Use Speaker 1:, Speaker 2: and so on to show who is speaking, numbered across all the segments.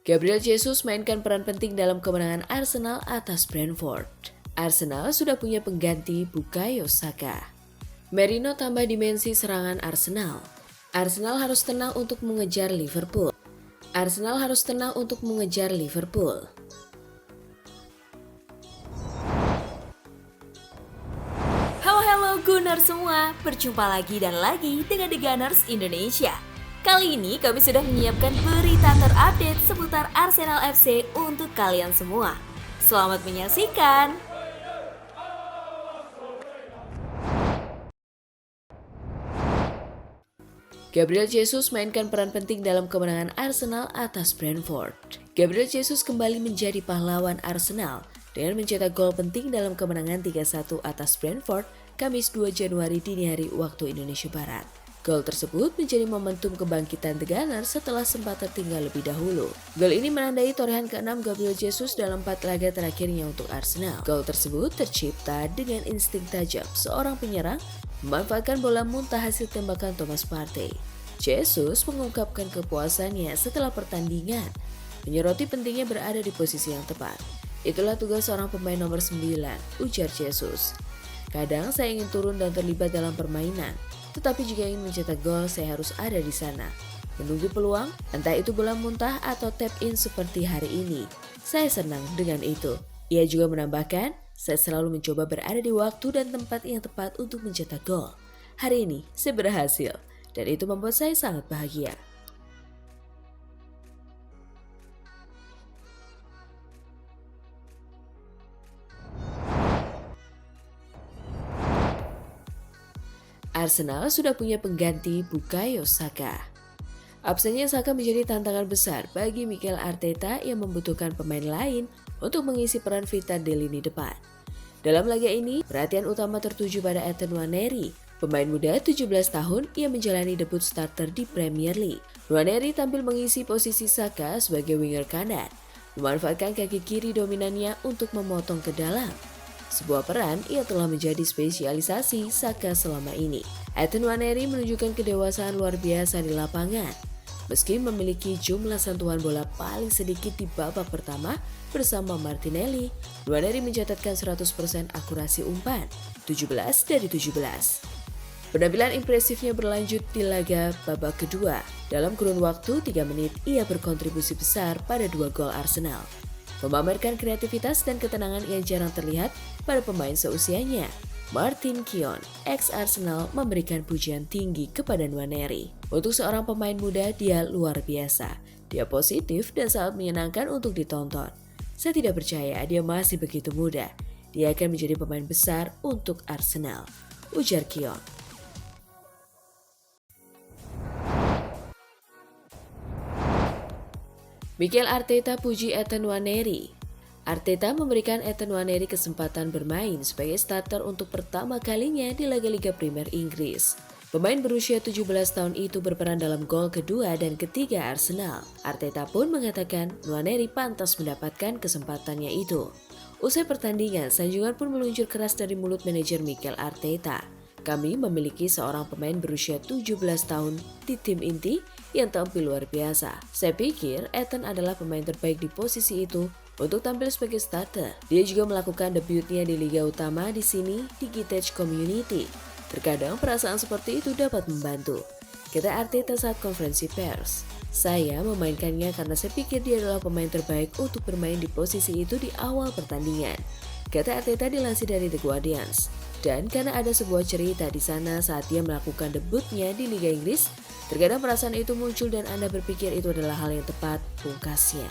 Speaker 1: Gabriel Jesus mainkan peran penting dalam kemenangan Arsenal atas Brentford. Arsenal sudah punya pengganti Bukayo Saka. Merino tambah dimensi serangan Arsenal. Arsenal harus tenang untuk mengejar Liverpool. Arsenal harus tenang untuk mengejar Liverpool.
Speaker 2: Halo Gunners semua, berjumpa lagi dan lagi dengan The Gunners Indonesia. Kali ini kami sudah menyiapkan berita terupdate seputar Arsenal FC untuk kalian semua. Selamat menyaksikan!
Speaker 1: Gabriel Jesus mainkan peran penting dalam kemenangan Arsenal atas Brentford. Gabriel Jesus kembali menjadi pahlawan Arsenal dengan mencetak gol penting dalam kemenangan 3-1 atas Brentford Kamis 2 Januari dini hari waktu Indonesia Barat. Gol tersebut menjadi momentum kebangkitan The Gunners setelah sempat tertinggal lebih dahulu. Gol ini menandai torehan ke-6 Gabriel Jesus dalam 4 laga terakhirnya untuk Arsenal. Gol tersebut tercipta dengan insting tajam seorang penyerang memanfaatkan bola muntah hasil tembakan Thomas Partey. Jesus mengungkapkan kepuasannya setelah pertandingan, menyoroti pentingnya berada di posisi yang tepat. Itulah tugas seorang pemain nomor 9, ujar Jesus. Kadang saya ingin turun dan terlibat dalam permainan, tetapi jika ingin mencetak gol saya harus ada di sana. Menunggu peluang, entah itu bola muntah atau tap in seperti hari ini. Saya senang dengan itu. Ia juga menambahkan, saya selalu mencoba berada di waktu dan tempat yang tepat untuk mencetak gol. Hari ini saya berhasil, dan itu membuat saya sangat bahagia. Arsenal sudah punya pengganti Bukayo Saka. Absennya Saka menjadi tantangan besar bagi Mikel Arteta yang membutuhkan pemain lain untuk mengisi peran vital di lini depan. Dalam laga ini, perhatian utama tertuju pada Ethan Nwaneri, pemain muda 17 tahun yang menjalani debut starter di Premier League. Nwaneri tampil mengisi posisi Saka sebagai winger kanan, memanfaatkan kaki kiri dominannya untuk memotong ke dalam. Sebuah peran yang telah menjadi spesialisasi Saka selama ini. Ethan Nwaneri menunjukkan kedewasaan luar biasa di lapangan. Meski memiliki jumlah sentuhan bola paling sedikit di babak pertama bersama Martinelli, Nwaneri mencatatkan 100% akurasi umpan, 17 dari 17. Penampilan impresifnya berlanjut di laga babak kedua. Dalam kurun waktu 3 menit, ia berkontribusi besar pada 2 gol Arsenal. Memamerkan kreativitas dan ketenangan yang jarang terlihat pada pemain seusianya. Martin Keown, ex-Arsenal, memberikan pujian tinggi kepada Nwaneri. Untuk seorang pemain muda, dia luar biasa. Dia positif dan sangat menyenangkan untuk ditonton. Saya tidak percaya dia masih begitu muda. Dia akan menjadi pemain besar untuk Arsenal, ujar Keown. Mikel Arteta puji Ethan Nwaneri. Arteta memberikan Ethan Nwaneri kesempatan bermain sebagai starter untuk pertama kalinya di laga Liga Premier Inggris. Pemain berusia 17 tahun itu berperan dalam gol kedua dan ketiga Arsenal. Arteta pun mengatakan Nwaneri pantas mendapatkan kesempatannya itu. Usai pertandingan, sanjungan pun meluncur keras dari mulut manajer Mikel Arteta. Kami memiliki seorang pemain berusia 17 tahun di tim inti yang tampil luar biasa. Saya pikir Ethan adalah pemain terbaik di posisi itu untuk tampil sebagai starter. Dia juga melakukan debutnya di Liga Utama di sini di Gittege Community. Terkadang perasaan seperti itu dapat membantu, kata Arteta saat konferensi pers. Saya memainkannya karena saya pikir dia adalah pemain terbaik untuk bermain di posisi itu di awal pertandingan, kata Arteta dilansir dari The Guardians. Dan karena ada sebuah cerita di sana saat dia melakukan debutnya di Liga Inggris, terkadang perasaan itu muncul dan Anda berpikir itu adalah hal yang tepat, pungkasnya.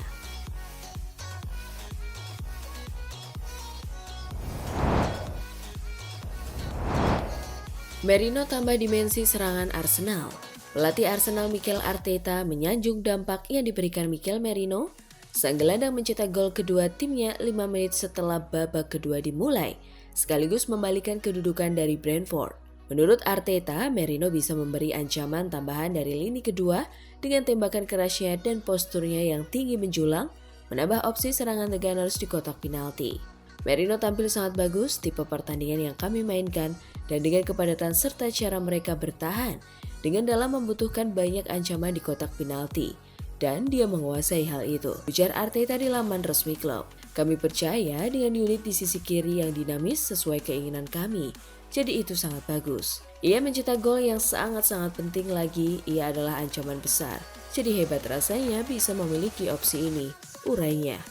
Speaker 1: Merino tambah dimensi serangan Arsenal. Pelatih Arsenal Mikel Arteta menyanjung dampak yang diberikan Mikel Merino. Sang gelandang mencetak gol kedua timnya 5 menit setelah babak kedua dimulai, sekaligus membalikan kedudukan dari Brentford. Menurut Arteta, Merino bisa memberi ancaman tambahan dari lini kedua dengan tembakan kerasnya dan posturnya yang tinggi menjulang, menambah opsi serangan The Gunners di kotak penalti. Merino tampil sangat bagus tipe pertandingan yang kami mainkan dan dengan kepadatan serta cara mereka bertahan dengan dalam membutuhkan banyak ancaman di kotak penalti. dan dia menguasai hal itu, ujar Arteta di laman resmi klub. Kami percaya dengan unit di sisi kiri yang dinamis sesuai keinginan kami, jadi itu sangat bagus. Ia mencetak gol yang sangat-sangat penting lagi, ia adalah ancaman besar. Jadi hebat rasanya bisa memiliki opsi ini, urainya.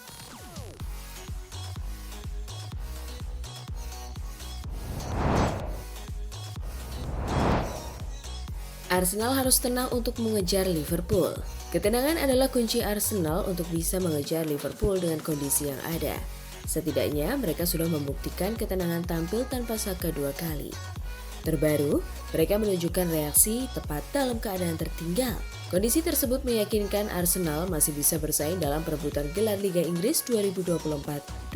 Speaker 1: Arsenal harus tenang untuk mengejar Liverpool. Ketenangan adalah kunci Arsenal untuk bisa mengejar Liverpool dengan kondisi yang ada. Setidaknya mereka sudah membuktikan ketenangan tampil tanpa Saka 2 kali. Terbaru, mereka menunjukkan reaksi tepat dalam keadaan tertinggal. Kondisi tersebut meyakinkan Arsenal masih bisa bersaing dalam perebutan gelar Liga Inggris 2024-2025.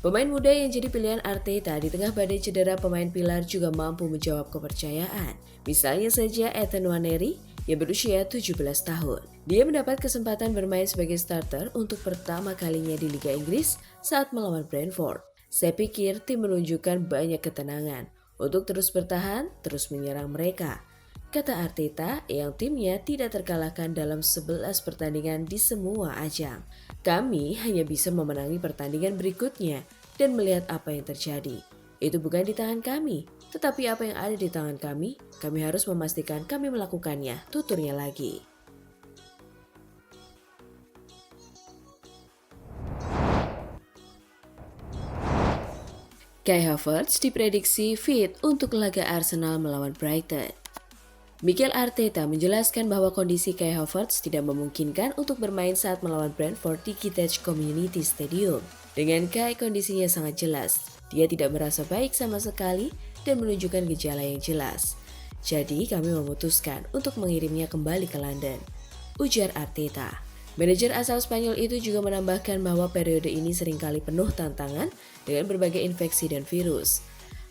Speaker 1: Pemain muda yang jadi pilihan Arteta di tengah badai cedera pemain pilar juga mampu menjawab kepercayaan. Misalnya saja Ethan Nwaneri yang berusia 17 tahun. Dia mendapat kesempatan bermain sebagai starter untuk pertama kalinya di Liga Inggris saat melawan Brentford. Saya pikir tim menunjukkan banyak ketenangan untuk terus bertahan, terus menyerang mereka. Kata Arteta yang timnya tidak terkalahkan dalam 11 pertandingan di semua ajang. Kami hanya bisa memenangi pertandingan berikutnya dan melihat apa yang terjadi. Itu bukan di tangan kami, tetapi apa yang ada di tangan kami harus memastikan kami melakukannya, tuturnya lagi. Kai Havertz diprediksi fit untuk laga Arsenal melawan Brighton. Mikel Arteta menjelaskan bahwa kondisi Kai Havertz tidak memungkinkan untuk bermain saat melawan Brentford di Kitech Community Stadium. Dengan Kai kondisinya sangat jelas, dia tidak merasa baik sama sekali dan menunjukkan gejala yang jelas. Jadi kami memutuskan untuk mengirimnya kembali ke London, ujar Arteta. Manajer asal Spanyol itu juga menambahkan bahwa periode ini seringkali penuh tantangan dengan berbagai infeksi dan virus.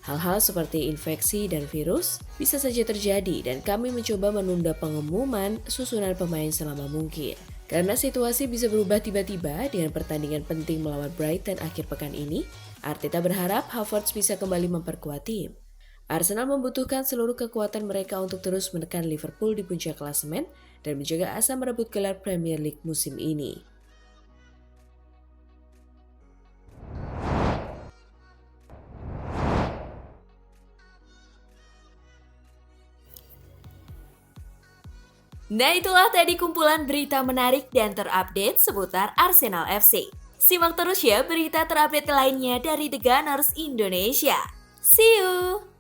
Speaker 1: Hal-hal seperti infeksi dan virus bisa saja terjadi dan kami mencoba menunda pengumuman susunan pemain selama mungkin. Karena situasi bisa berubah tiba-tiba dengan pertandingan penting melawan Brighton akhir pekan ini, Arteta berharap Havertz bisa kembali memperkuat tim. Arsenal membutuhkan seluruh kekuatan mereka untuk terus menekan Liverpool di puncak klasemen dan menjaga asa merebut gelar Premier League musim ini.
Speaker 2: Nah itulah tadi kumpulan berita menarik dan terupdate seputar Arsenal FC. Simak terus ya berita terupdate lainnya dari The Gunners Indonesia. See you!